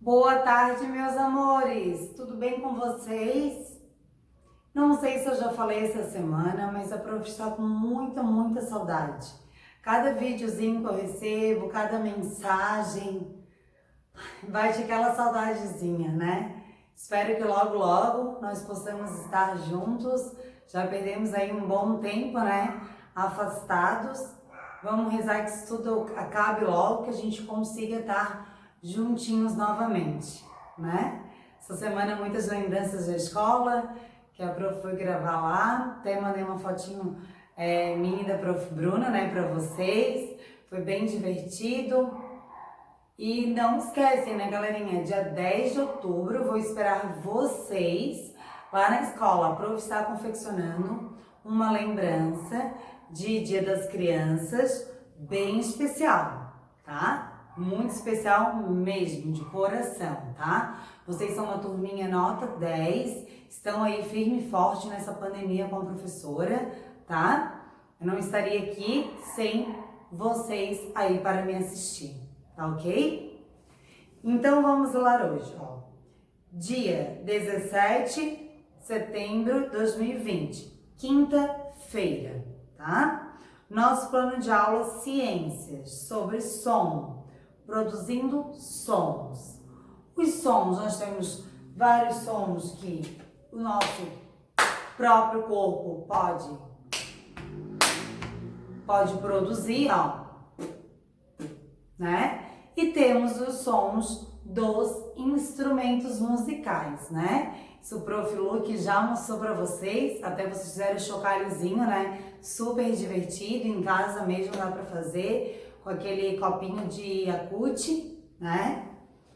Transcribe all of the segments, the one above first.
Boa tarde, meus amores! Tudo bem com vocês? Não sei se eu já falei essa semana, mas a prof está com muita saudade. Cada videozinho que eu recebo, cada mensagem, bate aquela saudadezinha, né? Espero que logo nós possamos estar juntos. Já perdemos aí um bom tempo, né? Afastados. Vamos rezar que isso tudo acabe logo, que a gente consiga estar juntinhos novamente, né? Essa semana muitas lembranças da escola, que a prof foi gravar lá. Até mandei uma fotinho minha da prof Bruna, né, para vocês. Foi bem divertido. E não esquecem, né, galerinha? Dia 10 de outubro eu vou esperar vocês lá na escola. A prof está confeccionando uma lembrança de Dia das Crianças bem especial, tá? Muito especial mesmo, de coração, tá? Vocês são uma turminha nota 10, estão aí firme e forte nessa pandemia com a professora, tá? Eu não estaria aqui sem vocês aí para me assistir, tá ok? Então vamos lá hoje, ó. Dia 17 de setembro de 2020, quinta-feira, tá? Nosso plano de aula Ciências sobre som. Produzindo sons. Os sons, nós temos vários sons que o nosso próprio corpo pode produzir, ó, né? E temos os sons dos instrumentos musicais, né? Isso o Prof. Luke já mostrou para vocês, até vocês fizeram o chocalhozinho, né? Super divertido, em casa mesmo dá para fazer, com aquele copinho de Yakult, né?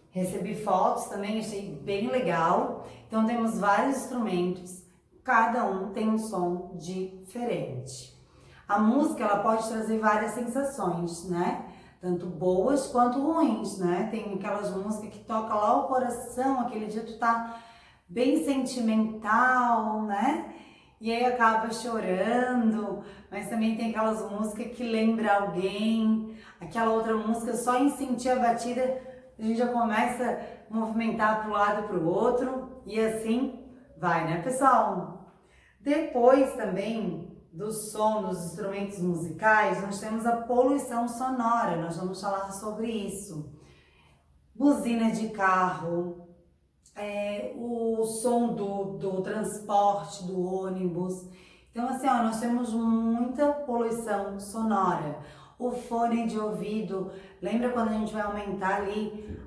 Recebi fotos também, achei bem legal. Então temos vários instrumentos, cada um tem um som diferente. A música, ela pode trazer várias sensações, né? Tanto boas quanto ruins, né? Tem aquelas músicas que tocam lá o coração, aquele dia tu tá bem sentimental, né? E aí acaba chorando, mas também tem aquelas músicas que lembra alguém, aquela outra música, só em sentir a batida, a gente já começa a movimentar para um lado e para o outro, e assim vai, né, pessoal? Depois também do som dos instrumentos musicais, nós temos a poluição sonora, nós vamos falar sobre isso. Buzina de carro, o som do transporte, do ônibus. Então, assim, ó, nós temos muita poluição sonora. O fone de ouvido, lembra quando a gente vai aumentar ali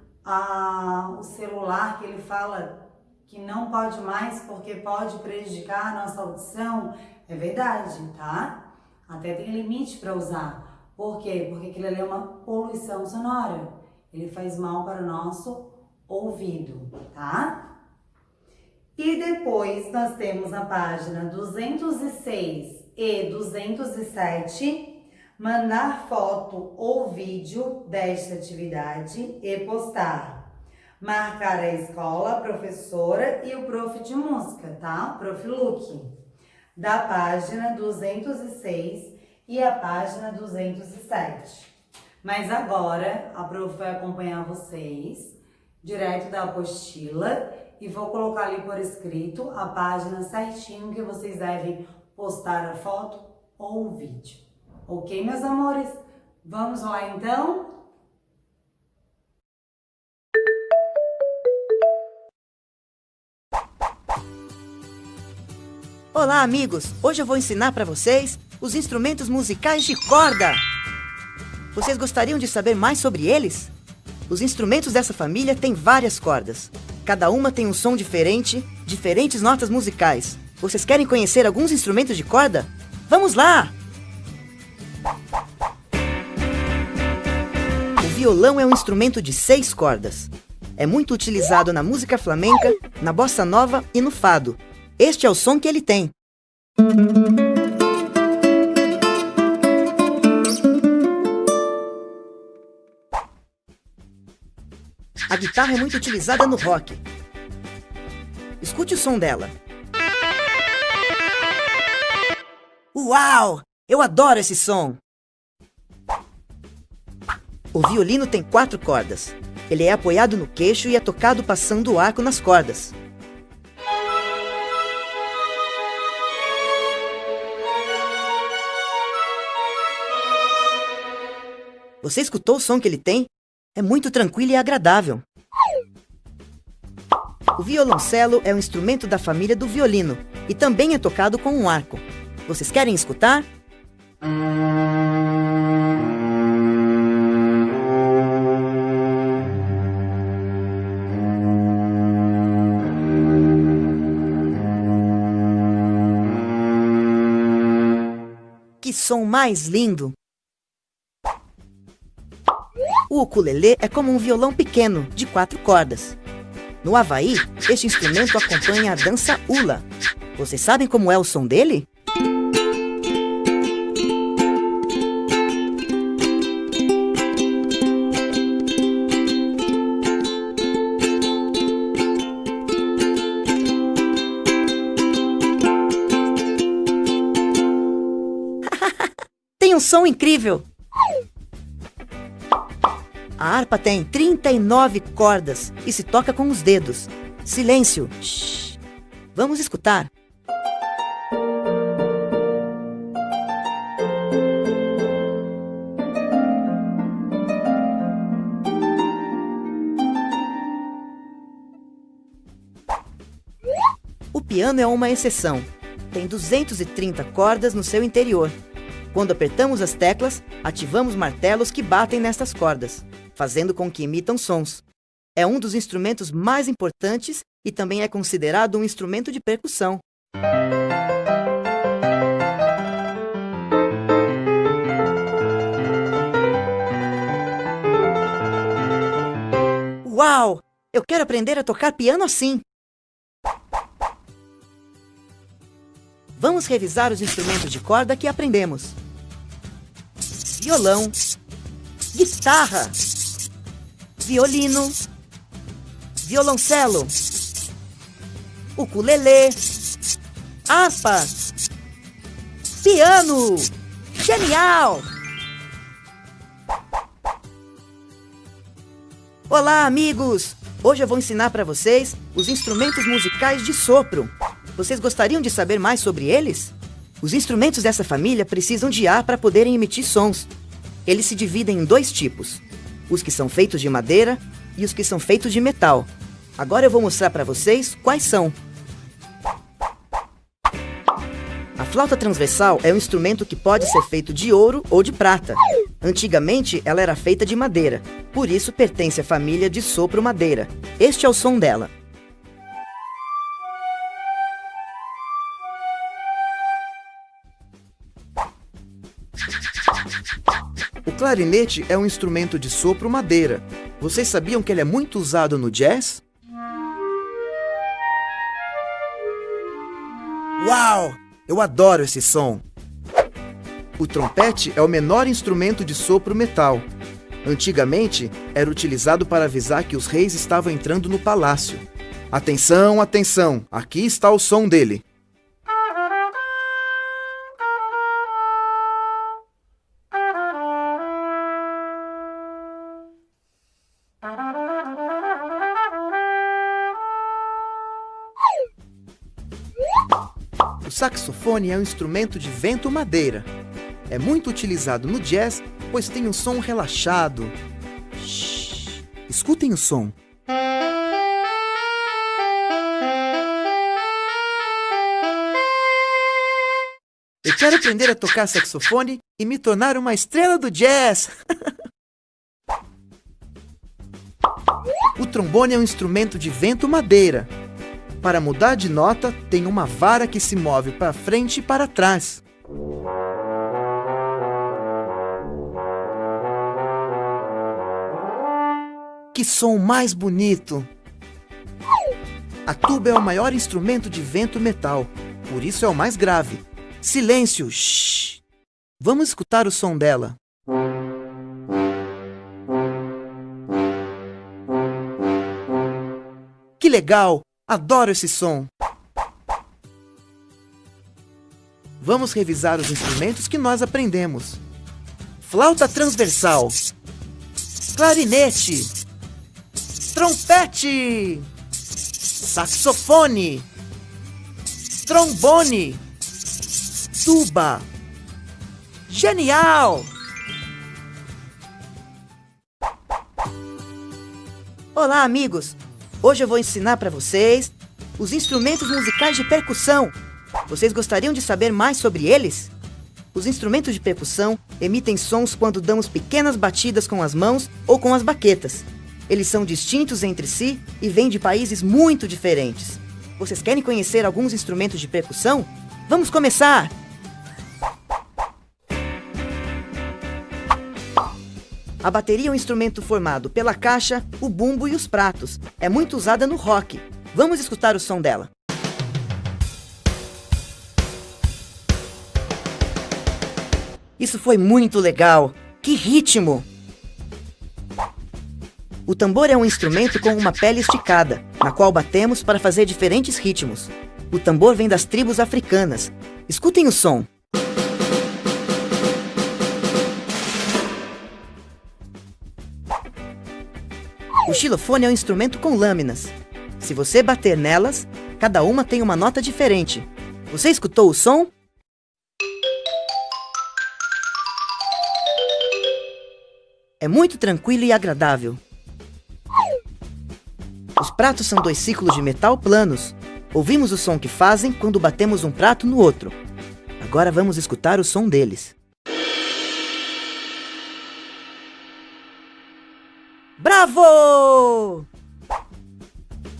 o celular, que ele fala que não pode mais porque pode prejudicar a nossa audição? É verdade, tá? Até tem limite para usar. Por quê? Porque aquilo ali é uma poluição sonora. Ele faz mal para o nosso ouvido, tá? E depois nós temos na página 206 e 207, mandar foto ou vídeo desta atividade e postar. Marcar a escola, a professora e o prof de música, tá? Prof. Luke. Da página 206 e a página 207. Mas agora a prof vai acompanhar vocês direto da apostila e vou colocar ali por escrito a página certinho que vocês devem postar a foto ou o vídeo. Ok, meus amores? Vamos lá então? Olá, amigos! Hoje eu vou ensinar para vocês os instrumentos musicais de corda. Vocês gostariam de saber mais sobre eles? Os instrumentos dessa família têm várias cordas. Cada uma tem um som diferente, diferentes notas musicais. Vocês querem conhecer alguns instrumentos de corda? Vamos lá! O violão é um instrumento de 6 cordas. É muito utilizado na música flamenca, na bossa nova e no fado. Este é o som que ele tem. A guitarra é muito utilizada no rock. Escute o som dela. Uau! Eu adoro esse som! O violino tem 4 cordas. Ele é apoiado no queixo e é tocado passando o arco nas cordas. Você escutou o som que ele tem? É muito tranquilo e agradável. O violoncelo é um instrumento da família do violino e também é tocado com um arco. Vocês querem escutar? Que som mais lindo! O ukulele é como um violão pequeno, de 4 cordas. No Havaí, este instrumento acompanha a dança hula. Vocês sabem como é o som dele? Tem um som incrível! A harpa tem 39 cordas e se toca com os dedos. Silêncio! Shhh. Vamos escutar. O piano é uma exceção. Tem 230 cordas no seu interior. Quando apertamos as teclas, ativamos martelos que batem nestas cordas, fazendo com que imitam sons. É um dos instrumentos mais importantes e também é considerado um instrumento de percussão. Uau! Eu quero aprender a tocar piano assim! Vamos revisar os instrumentos de corda que aprendemos. Violão, guitarra, violino, violoncelo, ukulele, harpa, piano. Genial! Olá, amigos! Hoje eu vou ensinar para vocês os instrumentos musicais de sopro. Vocês gostariam de saber mais sobre eles? Os instrumentos dessa família precisam de ar para poderem emitir sons. Eles se dividem em 2 tipos: os que são feitos de madeira e os que são feitos de metal. Agora eu vou mostrar para vocês quais são. A flauta transversal é um instrumento que pode ser feito de ouro ou de prata. Antigamente, ela era feita de madeira, por isso pertence à família de sopro-madeira. Este é o som dela. O clarinete é um instrumento de sopro madeira. Vocês sabiam que ele é muito usado no jazz? Uau! Eu adoro esse som! O trompete é o menor instrumento de sopro metal. Antigamente, era utilizado para avisar que os reis estavam entrando no palácio. Atenção, atenção! Aqui está o som dele. O saxofone é um instrumento de vento madeira. É muito utilizado no jazz, pois tem um som relaxado. Shhh. Escutem o som. Eu quero aprender a tocar saxofone e me tornar uma estrela do jazz. O trombone é um instrumento de vento madeira. Para mudar de nota, tem uma vara que se move para frente e para trás. Que som mais bonito! A tuba é o maior instrumento de vento metal, por isso é o mais grave. Silêncio! Shhh. Vamos escutar o som dela. Que legal! Adoro esse som! Vamos revisar os instrumentos que nós aprendemos. Flauta transversal, clarinete, trompete, saxofone, trombone, tuba. Genial! Olá, amigos! Hoje eu vou ensinar para vocês os instrumentos musicais de percussão. Vocês gostariam de saber mais sobre eles? Os instrumentos de percussão emitem sons quando damos pequenas batidas com as mãos ou com as baquetas. Eles são distintos entre si e vêm de países muito diferentes. Vocês querem conhecer alguns instrumentos de percussão? Vamos começar! A bateria é um instrumento formado pela caixa, o bumbo e os pratos. É muito usada no rock. Vamos escutar o som dela. Isso foi muito legal! Que ritmo! O tambor é um instrumento com uma pele esticada, na qual batemos para fazer diferentes ritmos. O tambor vem das tribos africanas. Escutem o som. O xilofone é um instrumento com lâminas. Se você bater nelas, cada uma tem uma nota diferente. Você escutou o som? É muito tranquilo e agradável. Os pratos são 2 círculos de metal planos. Ouvimos o som que fazem quando batemos um prato no outro. Agora vamos escutar o som deles. Bravo!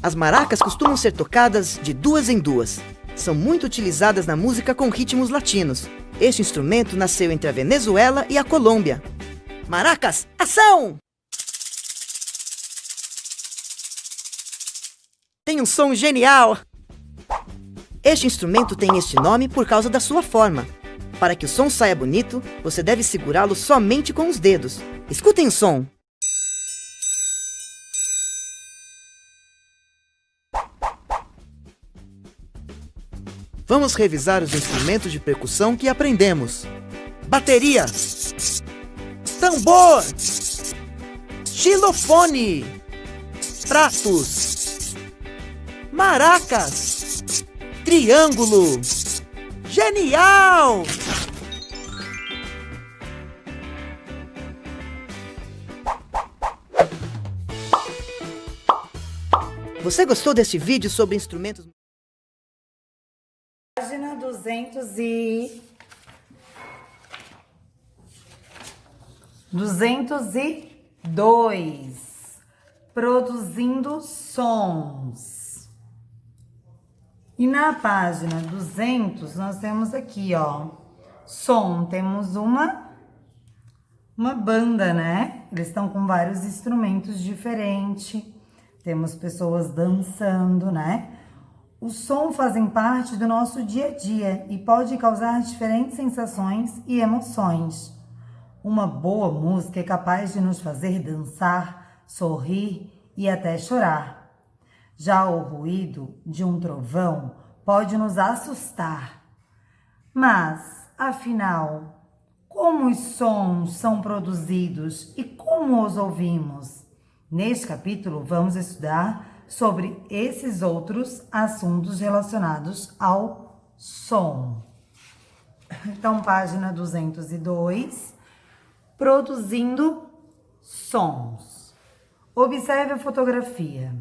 As maracas costumam ser tocadas de 2 em 2. São muito utilizadas na música com ritmos latinos. Este instrumento nasceu entre a Venezuela e a Colômbia. Maracas, ação! Tem um som genial! Este instrumento tem este nome por causa da sua forma. Para que o som saia bonito, você deve segurá-lo somente com os dedos. Escutem o som! Vamos revisar os instrumentos de percussão que aprendemos. Bateria, tambor, xilofone, pratos, maracas, triângulo. Genial! Você gostou deste vídeo sobre instrumentos? Página 202. Produzindo sons. E na página 200, nós temos aqui, ó, som. Temos uma banda, né? Eles estão com vários instrumentos diferentes. Temos pessoas dançando, né? Os sons fazem parte do nosso dia a dia e pode causar diferentes sensações e emoções. Uma boa música é capaz de nos fazer dançar, sorrir e até chorar. Já o ruído de um trovão pode nos assustar. Mas, afinal, como os sons são produzidos e como os ouvimos? Neste capítulo, vamos estudar sobre esses outros assuntos relacionados ao som. Então, página 202, produzindo sons. Observe a fotografia.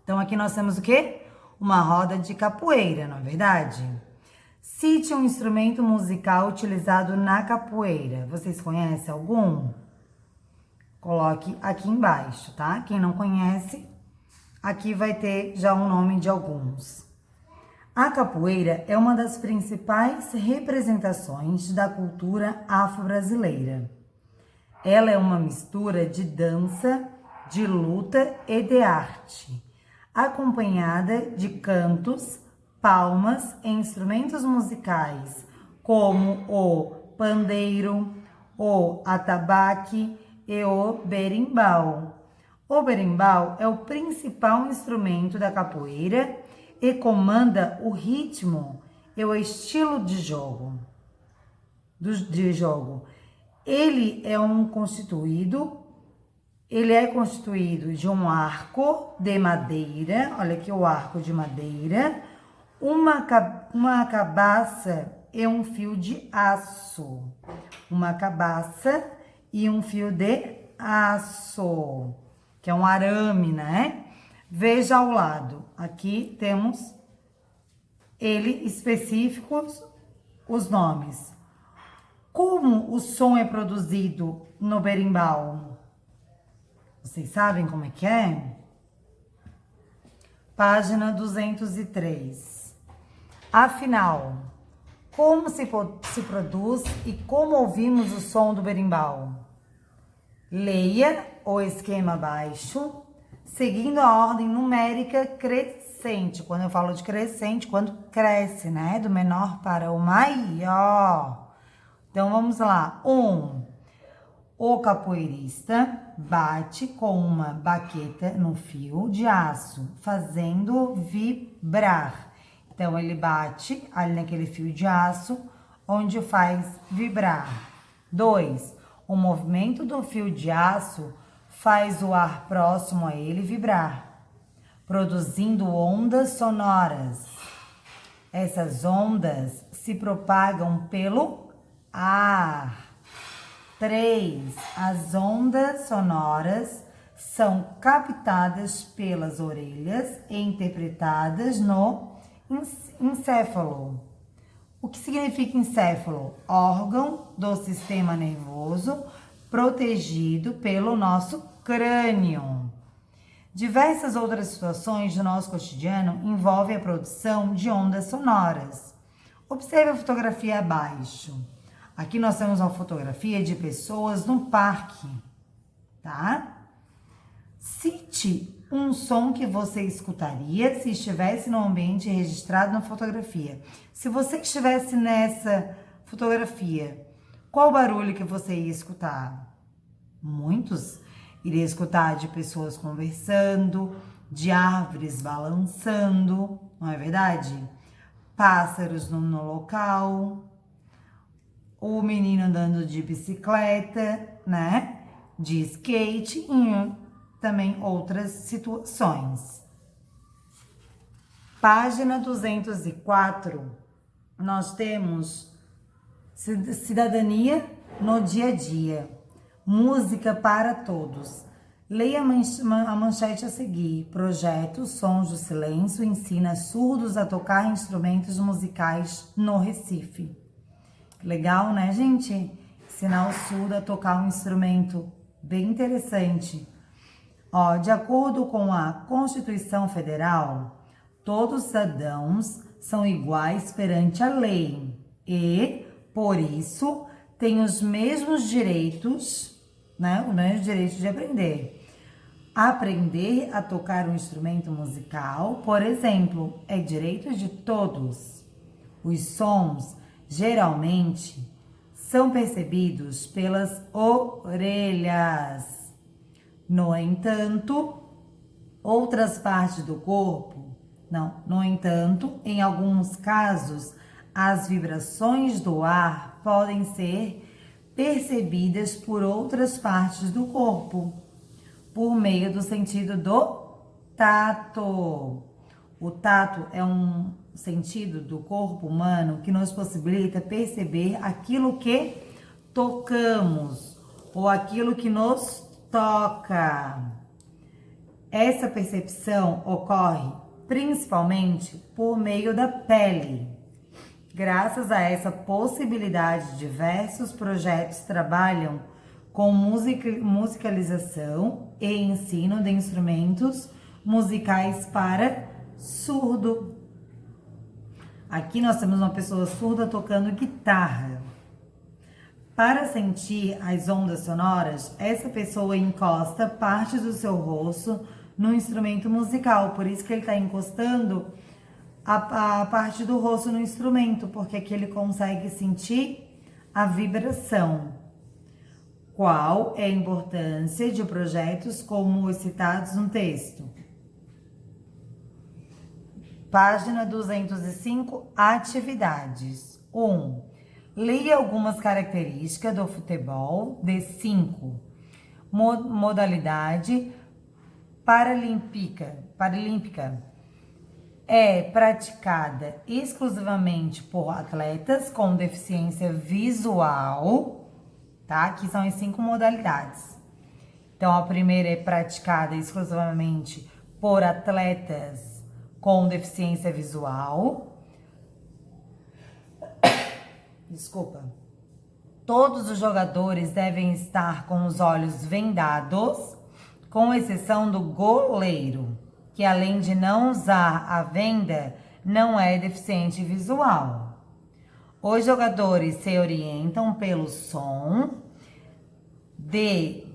Então, aqui nós temos o quê? Uma roda de capoeira, não é verdade? Cite um instrumento musical utilizado na capoeira. Vocês conhecem algum? Coloque aqui embaixo, tá? Quem não conhece, aqui vai ter já o nome de alguns. A capoeira é uma das principais representações da cultura afro-brasileira. Ela é uma mistura de dança, de luta e de arte, acompanhada de cantos, palmas e instrumentos musicais, como o pandeiro, o atabaque e o berimbau. O berimbau é o principal instrumento da capoeira e comanda o ritmo e o estilo de jogo. Ele é constituído Ele é constituído de um arco de madeira, olha aqui o arco de madeira, uma cabaça e um fio de aço. Uma cabaça e um fio de aço, que é um arame, né? Veja ao lado, aqui temos ele específicos, os nomes. Como o som é produzido no berimbau? Vocês sabem como é que é? Página 203. Afinal, como se produz e como ouvimos o som do berimbau? Leia o esquema abaixo, seguindo a ordem numérica crescente. Quando eu falo de crescente, quando cresce, né? Do menor para o maior. Então, vamos lá. 1. O capoeirista bate com uma baqueta no fio de aço, fazendo vibrar. Então, ele bate ali naquele fio de aço, onde faz vibrar. 2. O movimento do fio de aço faz o ar próximo a ele vibrar, produzindo ondas sonoras. Essas ondas se propagam pelo ar. 3. As ondas sonoras são captadas pelas orelhas e interpretadas no encéfalo. O que significa encéfalo? Órgão do sistema nervoso protegido pelo nosso crânio. Diversas outras situações do nosso cotidiano envolvem a produção de ondas sonoras. Observe a fotografia abaixo. Aqui nós temos uma fotografia de pessoas no parque, tá? Cite um som que você escutaria se estivesse no ambiente registrado na fotografia. Se você estivesse nessa fotografia, qual barulho que você ia escutar? Muitos. Iria escutar de pessoas conversando, de árvores balançando, não é verdade? Pássaros no local, o menino andando de bicicleta, né? De skate e também outras situações. Página 204, nós temos cidadania no dia a dia, música para todos. Leia a manchete a seguir. Projeto Sons do Silêncio ensina surdos a tocar instrumentos musicais no Recife. Legal, né, gente? Ensinar o surdo a tocar um instrumento bem interessante. Ó, de acordo com a Constituição Federal, todos os cidadãos são iguais perante a lei e, por isso, têm os mesmos direitos, né? Os mesmos direitos de aprender. Aprender a tocar um instrumento musical, por exemplo, é direito de todos. Os sons, geralmente, são percebidos pelas orelhas. No entanto, outras partes do corpo, em alguns casos, as vibrações do ar podem ser percebidas por outras partes do corpo, por meio do sentido do tato. O tato é um sentido do corpo humano que nos possibilita perceber aquilo que tocamos ou aquilo que nos toca. Essa percepção ocorre principalmente por meio da pele. Graças a essa possibilidade, diversos projetos trabalham com musicalização e ensino de instrumentos musicais para surdo. Aqui nós temos uma pessoa surda tocando guitarra. Para sentir as ondas sonoras, essa pessoa encosta parte do seu rosto no instrumento musical. Por isso que ele está encostando a parte do rosto no instrumento, porque aqui ele consegue sentir a vibração. Qual é a importância de projetos como os citados no texto? Página 205, atividades. 1. Leia algumas características do futebol de 5. modalidade paralímpica é praticada exclusivamente por atletas com deficiência visual, tá? Que são as 5 modalidades. Então, a primeira é praticada exclusivamente por atletas com deficiência visual. Desculpa. Todos os jogadores devem estar com os olhos vendados, com exceção do goleiro, que além de não usar a venda, não é deficiente visual. Os jogadores se orientam pelo som de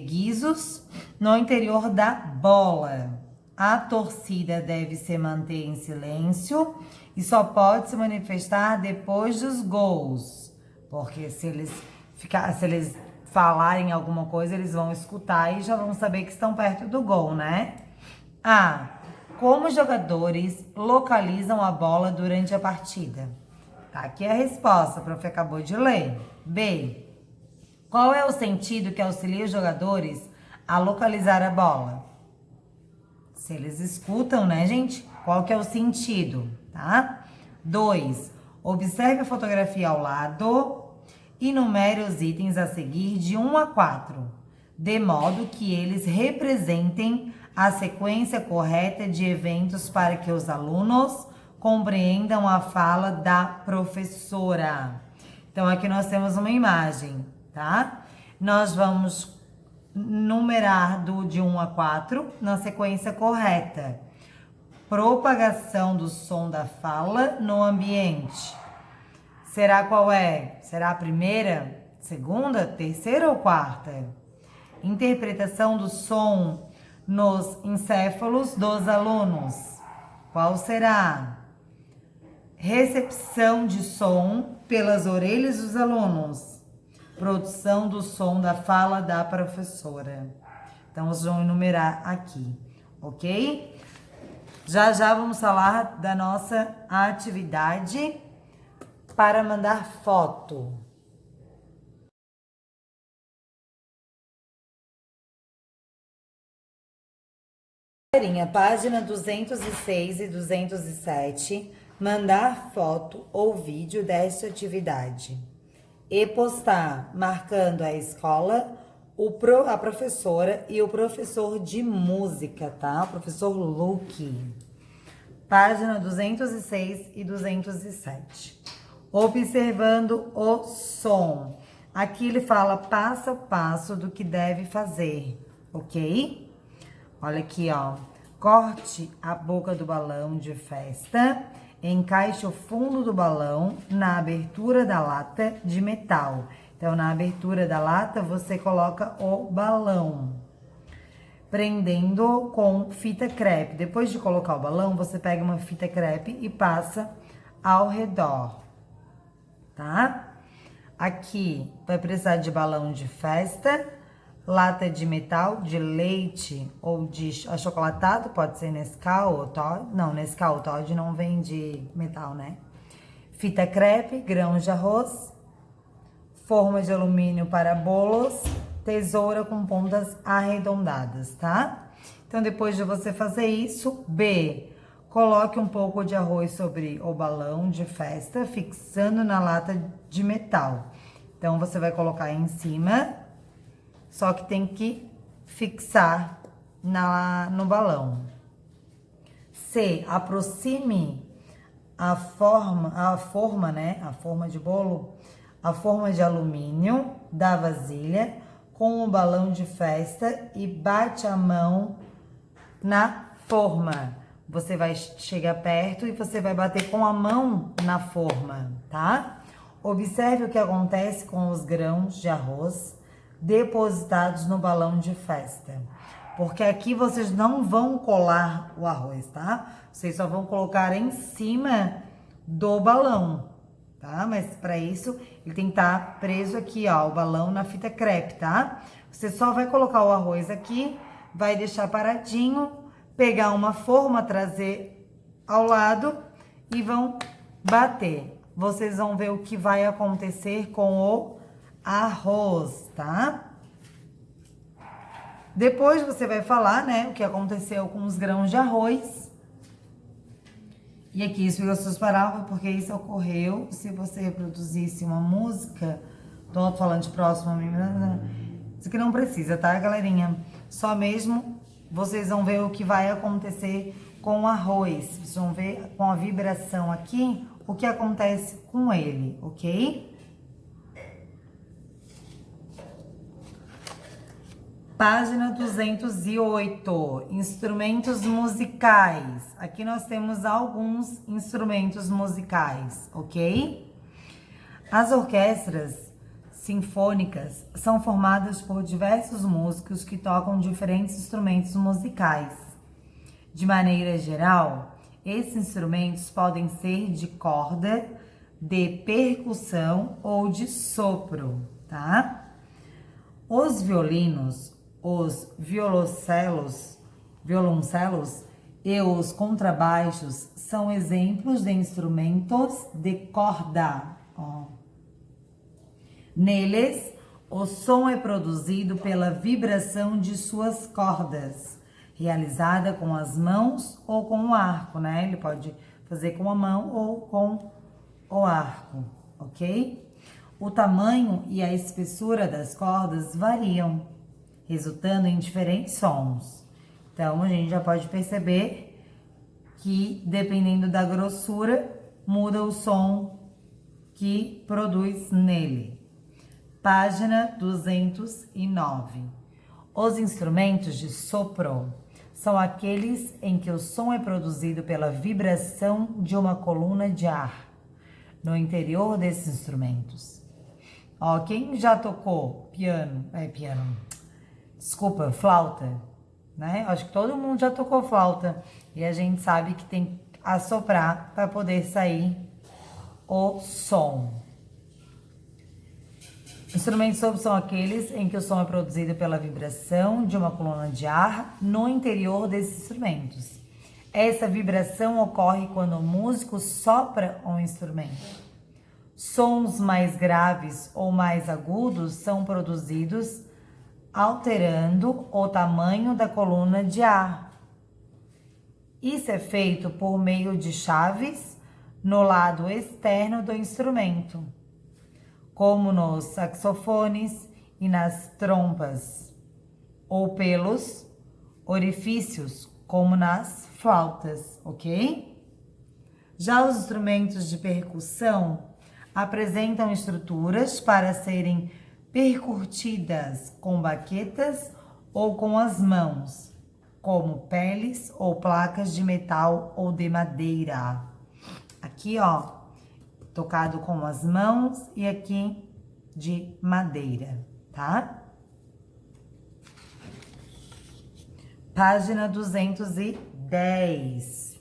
guizos no interior da bola. A torcida deve se manter em silêncio e só pode se manifestar depois dos gols, porque se eles falarem alguma coisa, eles vão escutar e já vão saber que estão perto do gol, né? Como os jogadores localizam a bola durante a partida? Tá aqui a resposta, o prof acabou de ler. B. Qual é o sentido que auxilia os jogadores a localizar a bola? Se eles escutam, né, gente? Qual que é o sentido, tá? 2. Observe a fotografia ao lado e numere os itens a seguir de 1 a 4, de modo que eles representem a sequência correta de eventos para que os alunos compreendam a fala da professora. Então, aqui nós temos uma imagem, tá? Nós vamos numerar de 1 a 4 na sequência correta. Propagação do som da fala no ambiente. Será qual é? Será a primeira, segunda, terceira ou quarta? Interpretação do som nos encéfalos dos alunos. Qual será? Recepção de som pelas orelhas dos alunos. Produção do som da fala da professora. Então, vocês vão enumerar aqui, ok? Já já vamos falar da nossa atividade para mandar foto. Página 206 e 207, mandar foto ou vídeo desta atividade e postar, marcando a escola, a professora e o professor de música, tá? O professor Luke. Página 206 e 207. Observando o som. Aqui ele fala passo a passo do que deve fazer, ok? Olha aqui, ó. Corte a boca do balão de festa. Encaixe o fundo do balão na abertura da lata de metal. Então, na abertura da lata, você coloca o balão, prendendo com fita crepe. Depois de colocar o balão, você pega uma fita crepe e passa ao redor, tá? Aqui, vai precisar de balão de festa, lata de metal, de leite ou de achocolatado, pode ser Nescau ou Toddy. Não, Nescau ou Toddy não vem de metal, né? Fita crepe, grãos de arroz, forma de alumínio para bolos, tesoura com pontas arredondadas, tá? Então, depois de você fazer isso, B, coloque um pouco de arroz sobre o balão de festa, fixando na lata de metal. Então, você vai colocar em cima, só que tem que fixar no balão. C, aproxime a forma, né? A forma de bolo, a forma de alumínio da vasilha com o balão de festa e bate a mão na forma. Você vai chegar perto e você vai bater com a mão na forma, tá? Observe o que acontece com os grãos de arroz depositados no balão de festa. Porque aqui vocês não vão colar o arroz, tá? Vocês só vão colocar em cima do balão, tá? Mas para isso, ele tem que estar preso aqui, ó, o balão na fita crepe, tá? Você só vai colocar o arroz aqui, vai deixar paradinho, pegar uma forma, trazer ao lado e vão bater. Vocês vão ver o que vai acontecer com o arroz, tá? Depois você vai falar, né, o que aconteceu com os grãos de arroz. E aqui explica seus parágrafos, porque isso ocorreu se você reproduzisse uma música do alto-falante próximo. Isso aqui não precisa, tá, galerinha? Só mesmo vocês vão ver o que vai acontecer com o arroz. Vocês vão ver com a vibração aqui o que acontece com ele, ok? Página 208, instrumentos musicais. Aqui nós temos alguns instrumentos musicais, ok? As orquestras sinfônicas são formadas por diversos músicos que tocam diferentes instrumentos musicais. De maneira geral, esses instrumentos podem ser de corda, de percussão ou de sopro, tá? Os violinos, os violoncelos e os contrabaixos são exemplos de instrumentos de corda. Neles, o som é produzido pela vibração de suas cordas, realizada com as mãos ou com o arco, né? Ele pode fazer com a mão ou com o arco, ok? O tamanho e a espessura das cordas variam, resultando em diferentes sons. Então, a gente já pode perceber que, dependendo da grossura, muda o som que produz nele. Página 209. Os instrumentos de sopro são aqueles em que o som é produzido pela vibração de uma coluna de ar no interior desses instrumentos. Ó, quem já tocou flauta, né? Acho que todo mundo já tocou flauta e a gente sabe que tem que assoprar para poder sair o som. Instrumentos de sopro são aqueles em que o som é produzido pela vibração de uma coluna de ar no interior desses instrumentos. Essa vibração ocorre quando o músico sopra um instrumento. Sons mais graves ou mais agudos são produzidos alterando o tamanho da coluna de ar. Isso é feito por meio de chaves no lado externo do instrumento, como nos saxofones e nas trompas, ou pelos orifícios, como nas flautas, ok? Já os instrumentos de percussão apresentam estruturas para serem percutidas com baquetas ou com as mãos, como peles ou placas de metal ou de madeira. Aqui, ó, tocado com as mãos e aqui de madeira, tá? Página 210.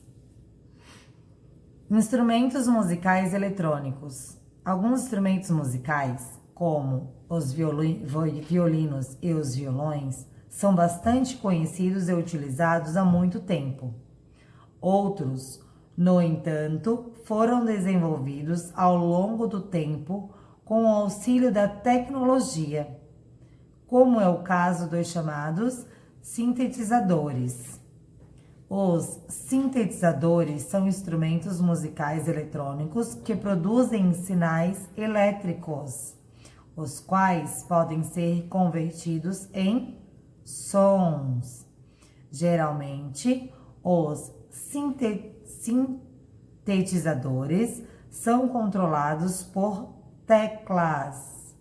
Instrumentos musicais eletrônicos. Alguns instrumentos musicais, como os violinos e os violões, são bastante conhecidos e utilizados há muito tempo. Outros, no entanto, foram desenvolvidos ao longo do tempo com o auxílio da tecnologia, como é o caso dos chamados sintetizadores. Os sintetizadores são instrumentos musicais eletrônicos que produzem sinais elétricos, os quais podem ser convertidos em sons. Geralmente, os sintetizadores são controlados por teclas,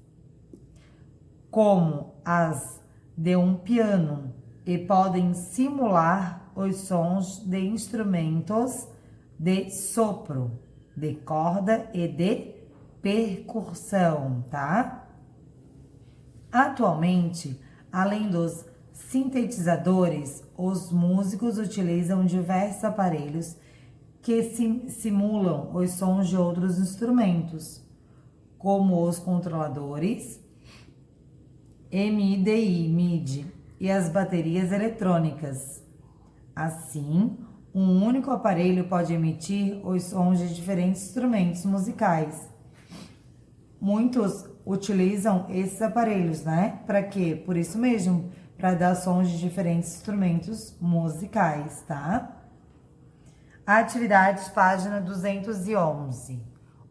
como as de um piano, e podem simular os sons de instrumentos de sopro, de corda e de percussão, tá? Atualmente, além dos sintetizadores, os músicos utilizam diversos aparelhos que simulam os sons de outros instrumentos, como os controladores MIDI e as baterias eletrônicas. Assim, um único aparelho pode emitir os sons de diferentes instrumentos musicais. Muitos utilizam esses aparelhos, né? Para quê? Por isso mesmo, para dar sons de diferentes instrumentos musicais, tá? Atividades, página 211.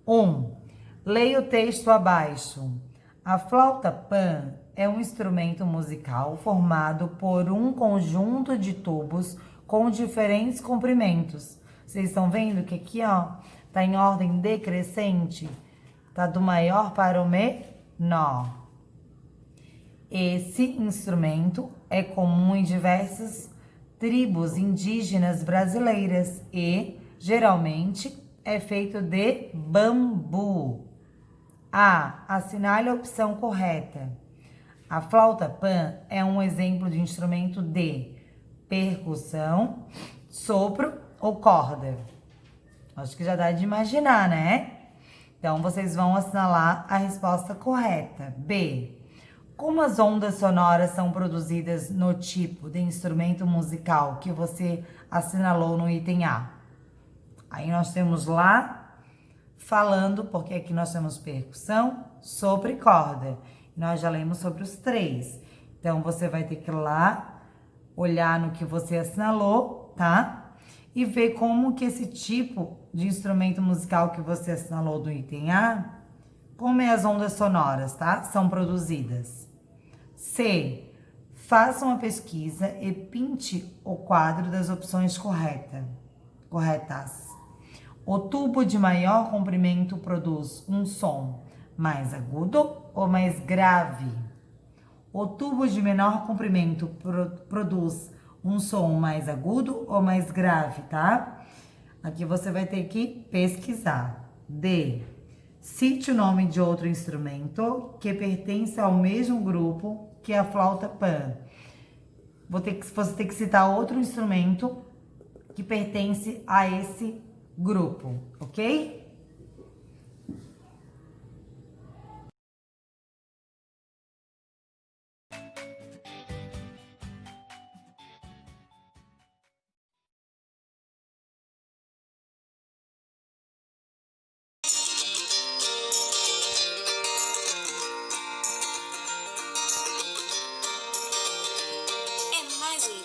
1. Leia o texto abaixo. A flauta pan é um instrumento musical formado por um conjunto de tubos com diferentes comprimentos. Vocês estão vendo que aqui, ó, tá em ordem decrescente? Tá do maior para o menor. Esse instrumento é comum em diversas tribos indígenas brasileiras e, geralmente, é feito de bambu. A. Assinale a opção correta. A flauta pan é um exemplo de instrumento de percussão, sopro ou corda. Acho que já dá de imaginar, né? Então, vocês vão assinalar a resposta correta. B. Como as ondas sonoras são produzidas no tipo de instrumento musical que você assinalou no item A? Aí nós temos lá falando, porque aqui nós temos percussão, sopro e corda. Nós já lemos sobre os 3. Então, você vai ter que ir lá, olhar no que você assinalou, tá? E ver como que esse tipo de instrumento musical que você assinalou do item A, como é as ondas sonoras, tá? São produzidas. C. Faça uma pesquisa e pinte o quadro das opções corretas. O tubo de maior comprimento produz um som mais agudo ou mais grave? O tubo de menor comprimento produz um som mais agudo ou mais grave, tá? Aqui você vai ter que pesquisar. D. Cite o nome de outro instrumento que pertence ao mesmo grupo que a flauta pan. Você tem que citar outro instrumento que pertence a esse grupo, ok?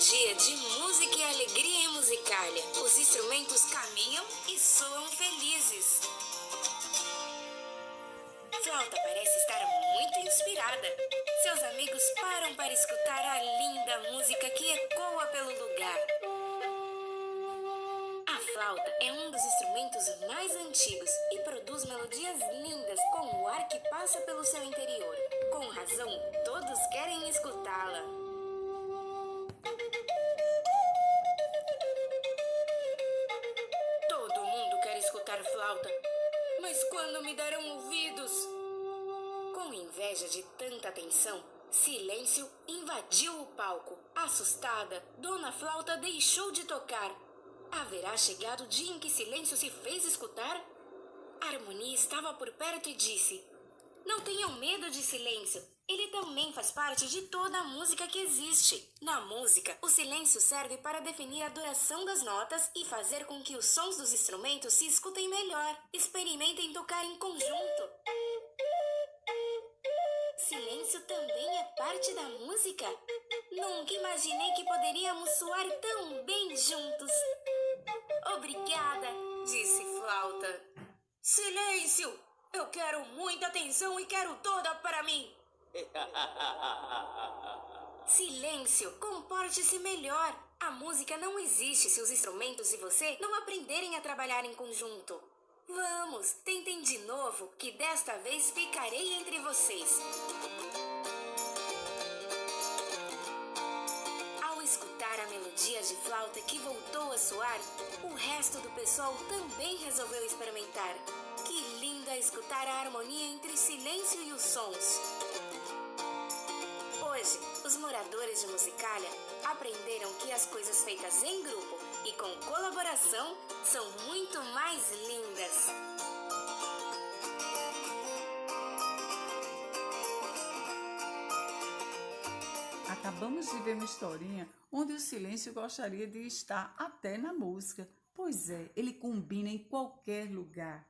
Dia de música e alegria em Musicália. Os instrumentos caminham e soam felizes. Flauta parece estar muito inspirada. Seus amigos param para escutar a linda música que ecoa pelo lugar. A flauta é um dos instrumentos mais antigos e produz melodias lindas com o ar que passa pelo seu interior. Com razão, todos querem escutá-la. Flauta, mas quando me darão ouvidos? Com inveja de tanta atenção, silêncio invadiu o palco. Assustada, Dona Flauta deixou de tocar. Haverá chegado o dia em que silêncio se fez escutar? A harmonia estava por perto e disse: não tenham medo de silêncio. Ele também faz parte de toda a música que existe. Na música, o silêncio serve para definir a duração das notas e fazer com que os sons dos instrumentos se escutem melhor. Experimentem tocar em conjunto. Silêncio também é parte da música? Nunca imaginei que poderíamos soar tão bem juntos. Obrigada, disse Flauta. Silêncio! Eu quero muita atenção e quero toda para mim. Silêncio, comporte-se melhor. A música não existe se os instrumentos e você não aprenderem a trabalhar em conjunto. Vamos, tentem de novo, que desta vez ficarei entre vocês. Ao escutar a melodia de flauta que voltou a soar, o resto do pessoal também resolveu experimentar. Que linda escutar a harmonia entre o silêncio e os sons. Hoje, os moradores de Musicália aprenderam que as coisas feitas em grupo e com colaboração são muito mais lindas. Acabamos de ver uma historinha onde o silêncio gostaria de estar até na música. Pois é, ele combina em qualquer lugar.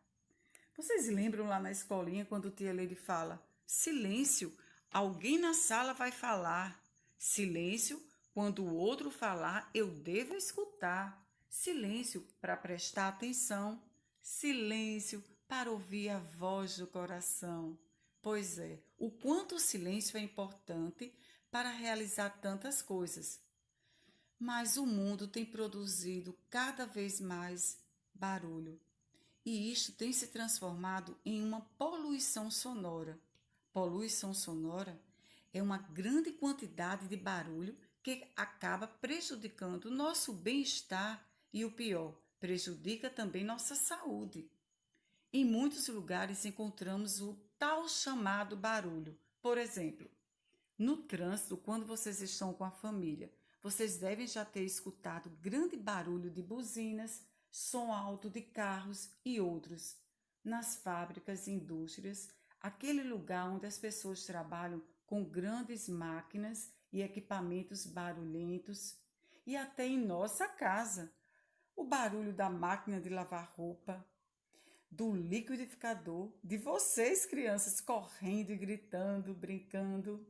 Vocês lembram lá na escolinha quando tia Leide fala: silêncio, alguém na sala vai falar. Silêncio, quando o outro falar, eu devo escutar. Silêncio para prestar atenção. Silêncio para ouvir a voz do coração. Pois é, o quanto o silêncio é importante para realizar tantas coisas. Mas o mundo tem produzido cada vez mais barulho. E isto tem se transformado em uma poluição sonora. Poluição sonora é uma grande quantidade de barulho que acaba prejudicando o nosso bem-estar e, o pior, prejudica também nossa saúde. Em muitos lugares encontramos o tal chamado barulho. Por exemplo, no trânsito, quando vocês estão com a família, vocês devem já ter escutado grande barulho de buzinas, som alto de carros e outros. Nas fábricas e indústrias, aquele lugar onde as pessoas trabalham com grandes máquinas e equipamentos barulhentos, e até em nossa casa, o barulho da máquina de lavar roupa, do liquidificador, de vocês, crianças, correndo e gritando, brincando.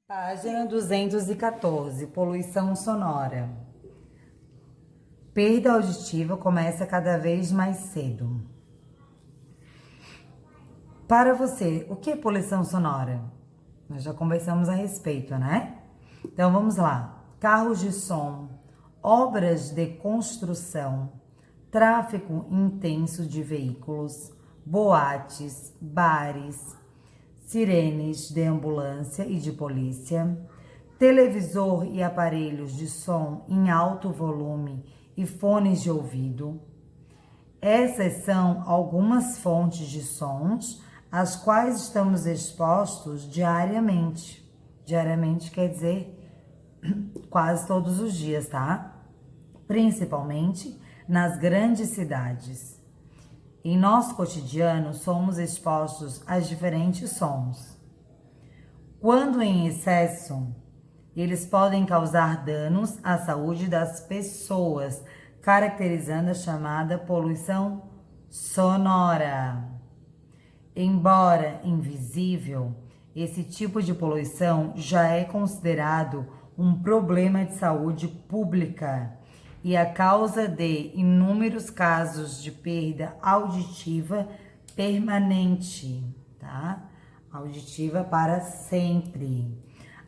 Página 214, poluição sonora. Perda auditiva começa cada vez mais cedo. Para você, o que é poluição sonora? Nós já conversamos a respeito, né? Então vamos lá. Carros de som, obras de construção, tráfego intenso de veículos, boates, bares, sirenes de ambulância e de polícia, televisor e aparelhos de som em alto volume e fones de ouvido. Essas são algumas fontes de sons às quais estamos expostos diariamente. Diariamente quer dizer quase todos os dias, tá? Principalmente nas grandes cidades. Em nosso cotidiano, somos expostos a diferentes sons. Quando em excesso, eles podem causar danos à saúde das pessoas, caracterizando a chamada poluição sonora. Embora invisível, esse tipo de poluição já é considerado um problema de saúde pública e a causa de inúmeros casos de perda auditiva permanente, tá? Auditiva para sempre.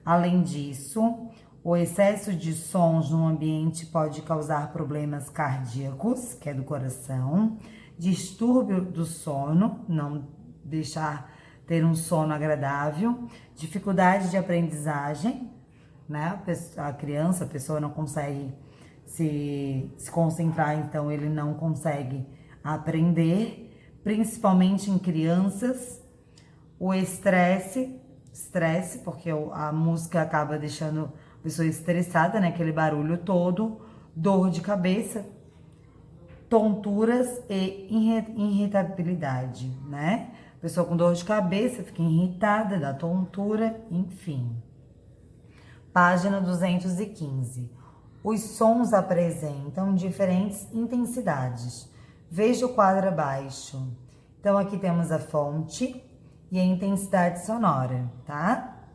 Além disso, o excesso de sons no ambiente pode causar problemas cardíacos, que é do coração, distúrbio do sono, não deixar ter um sono agradável, dificuldade de aprendizagem, né? A criança, a pessoa não consegue se concentrar, então ele não consegue aprender, principalmente em crianças. O estresse, porque a música acaba deixando a pessoa estressada, né? Aquele barulho todo, dor de cabeça, tonturas e irritabilidade, né? A pessoa com dor de cabeça fica irritada, dá tontura, enfim. Página 215. Os sons apresentam diferentes intensidades. Veja o quadro abaixo. Então, aqui temos a fonte e a intensidade sonora, tá?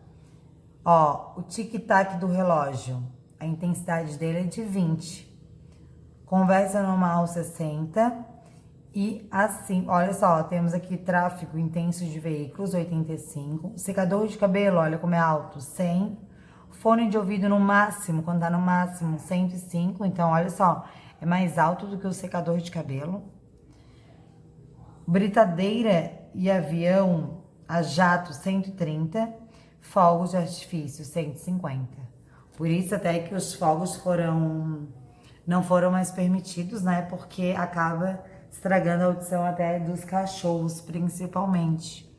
Ó, o tic-tac do relógio, a intensidade dele é de 20. Conversa normal 60 e assim, olha só, temos aqui tráfego intenso de veículos 85, secador de cabelo, olha como é alto, 100, fone de ouvido no máximo, quando tá no máximo 105, então olha só, é mais alto do que o secador de cabelo. Britadeira e avião a jato 130, fogos de artifício 150. Por isso até que os fogos não foram mais permitidos, né? Porque acaba estragando a audição até dos cachorros, principalmente.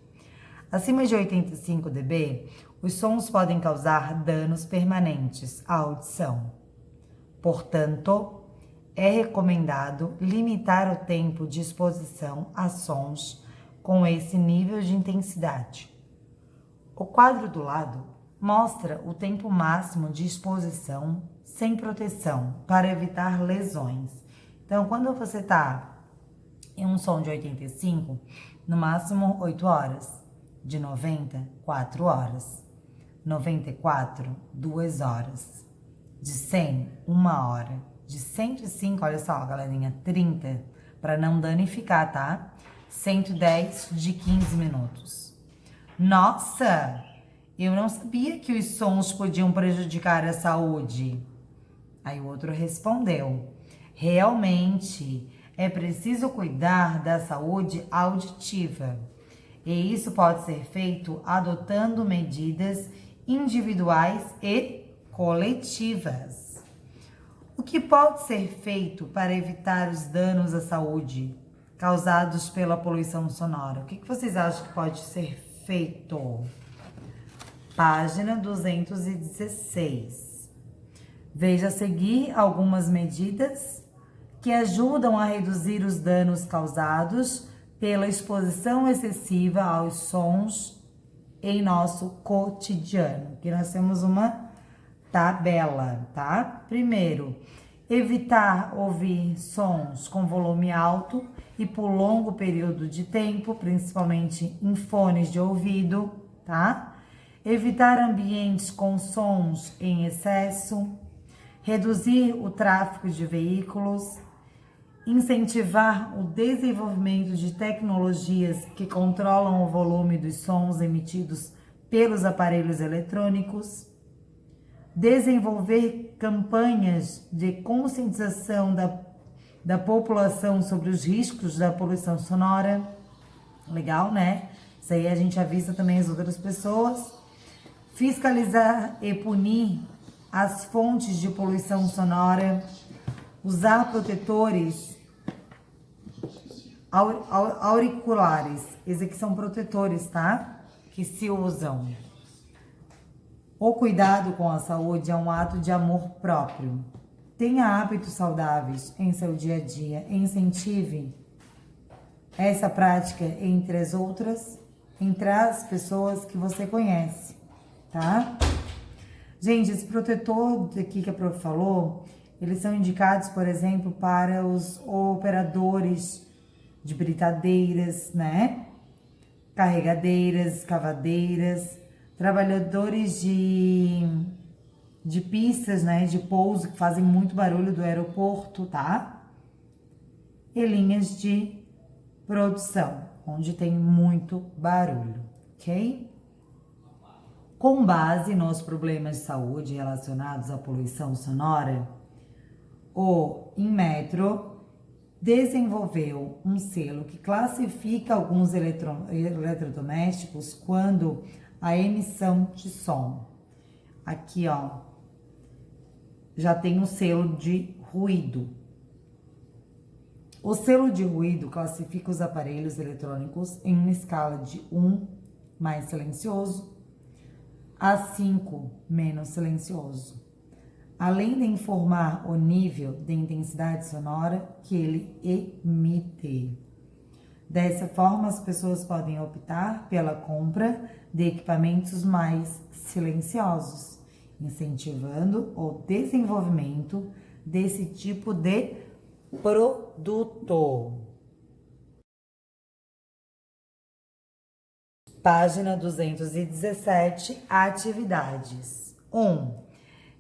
Acima de 85 dB, os sons podem causar danos permanentes à audição. Portanto, é recomendado limitar o tempo de exposição a sons com esse nível de intensidade. O quadro do lado mostra o tempo máximo de exposição sem proteção para evitar lesões. Então, quando você está em um som de 85, no máximo 8 horas, de 90, 4 horas. 94, 2 horas. De 100, 1 hora. De 105, olha só, galerinha, 30, para não danificar, tá? 110, de 15 minutos. Nossa, eu não sabia que os sons podiam prejudicar a saúde. Aí o outro respondeu: realmente é preciso cuidar da saúde auditiva. E isso pode ser feito adotando medidas individuais e coletivas. O que pode ser feito para evitar os danos à saúde causados pela poluição sonora? O que vocês acham que pode ser feito? Página 216. Veja a seguir algumas medidas que ajudam a reduzir os danos causados pela exposição excessiva aos sons em nosso cotidiano. Aqui nós temos uma tabela, tá? Primeiro, evitar ouvir sons com volume alto e por longo período de tempo, principalmente em fones de ouvido, tá? Evitar ambientes com sons em excesso, reduzir o tráfego de veículos, incentivar o desenvolvimento de tecnologias que controlam o volume dos sons emitidos pelos aparelhos eletrônicos, desenvolver campanhas de conscientização da população sobre os riscos da poluição sonora. Legal, né? Isso aí a gente avisa também as outras pessoas. Fiscalizar e punir as fontes de poluição sonora. Usar protetores auriculares. Esses aqui são protetores, tá? Que se usam. O cuidado com a saúde é um ato de amor próprio. Tenha hábitos saudáveis em seu dia a dia. Incentive essa prática entre as outras, entre as pessoas que você conhece, tá? Gente, esse protetor aqui que a prof falou, eles são indicados, por exemplo, para os operadores de britadeiras, né? Carregadeiras, escavadeiras, trabalhadores de pistas, né? De pouso, que fazem muito barulho do aeroporto, tá? E linhas de produção, onde tem muito barulho, ok? Com base nos problemas de saúde relacionados à poluição sonora, o Inmetro desenvolveu um selo que classifica alguns eletrodomésticos quando a emissão de som. Aqui, ó, já tem um selo de ruído. O selo de ruído classifica os aparelhos eletrônicos em uma escala de 1, mais silencioso, a 5, menos silencioso, além de informar o nível de intensidade sonora que ele emite. Dessa forma, as pessoas podem optar pela compra de equipamentos mais silenciosos, incentivando o desenvolvimento desse tipo de produto. Página 217, atividades. 1.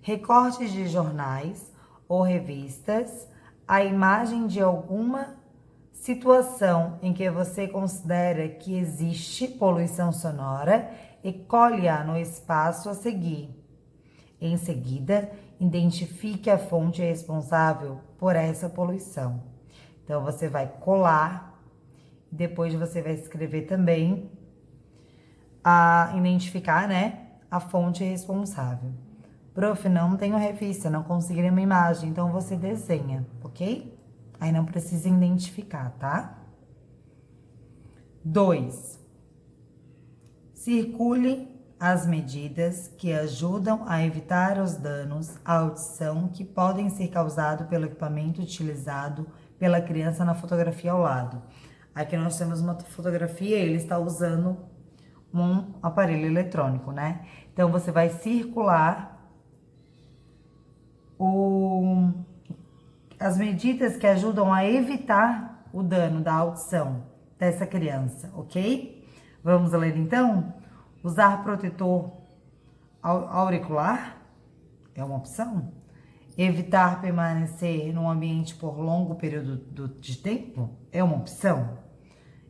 Recortes de jornais ou revistas, a imagem de alguma situação em que você considera que existe poluição sonora e colhe-a no espaço a seguir. Em seguida, identifique a fonte responsável por essa poluição. Então, você vai colar, depois você vai escrever também identificar, né, a fonte responsável. Prof, não tenho revista, não conseguiria uma imagem, então você desenha, ok? Aí não precisa identificar, tá? 2. Circule as medidas que ajudam a evitar os danos à audição que podem ser causados pelo equipamento utilizado pela criança na fotografia ao lado. Aqui nós temos uma fotografia, ele está usando um aparelho eletrônico, né? Então, você vai circular as medidas que ajudam a evitar o dano da audição dessa criança, ok? Vamos ler então? Usar protetor auricular é uma opção. Evitar permanecer num ambiente por longo período de tempo é uma opção.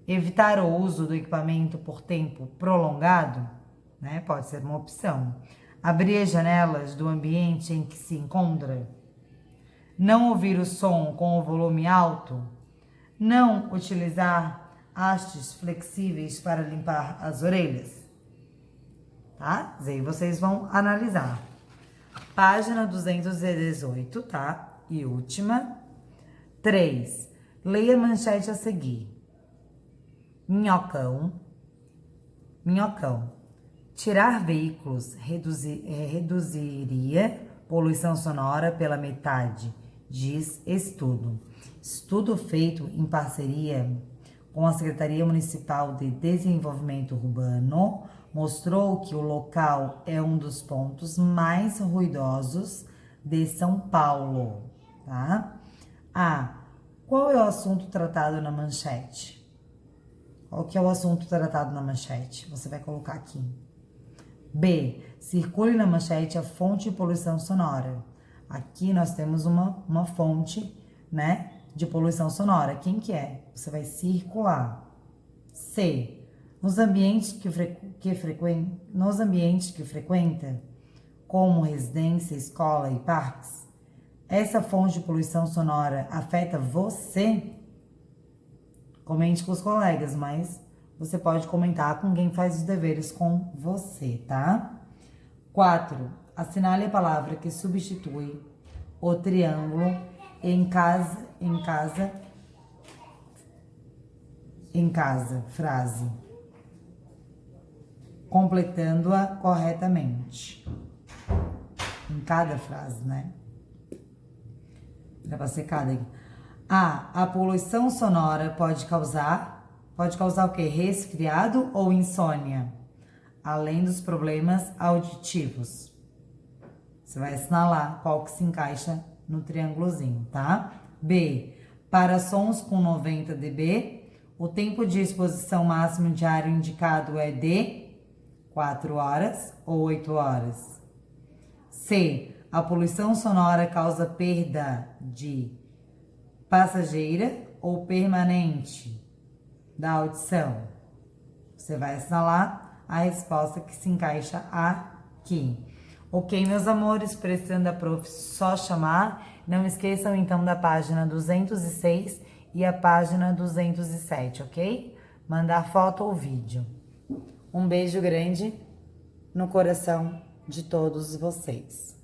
Evitar o uso do equipamento por tempo prolongado, né, pode ser uma opção. Abrir as janelas do ambiente em que se encontra. Não ouvir o som com o volume alto. Não utilizar hastes flexíveis para limpar as orelhas. Tá? E aí vocês vão analisar. Página 218, tá? E última. 3. Leia a manchete a seguir. Minhocão. Tirar veículos reduziria poluição sonora pela metade, diz estudo. Estudo feito em parceria com a Secretaria Municipal de Desenvolvimento Urbano mostrou que o local é um dos pontos mais ruidosos de São Paulo, tá? Qual é o assunto tratado na manchete? Qual que é o assunto tratado na manchete? Você vai colocar aqui. B. Circule na manchete a fonte de poluição sonora. Aqui nós temos uma fonte, né, de poluição sonora. Quem que é? Você vai circular. C. Nos ambientes que frequenta, como residência, escola e parques, essa fonte de poluição sonora afeta você? Comente com os colegas, mas você pode comentar com quem faz os deveres com você, tá? 4. Assinale a palavra que substitui o triângulo em casa, frase, completando-a corretamente. Em cada frase, né? Dá pra ser cada aqui. A poluição sonora pode causar o quê? Resfriado ou insônia, além dos problemas auditivos. Você vai assinalar qual que se encaixa no triângulozinho, tá? B. Para sons com 90 dB, o tempo de exposição máximo diário indicado é de 4 horas ou 8 horas. C. A poluição sonora causa perda de passageira ou permanente da audição. Você vai assinalar a resposta que se encaixa aqui. Ok, meus amores, precisando da prof, só chamar. Não esqueçam então da página 206 e a página 207, ok? Mandar foto ou vídeo. Um beijo grande no coração de todos vocês.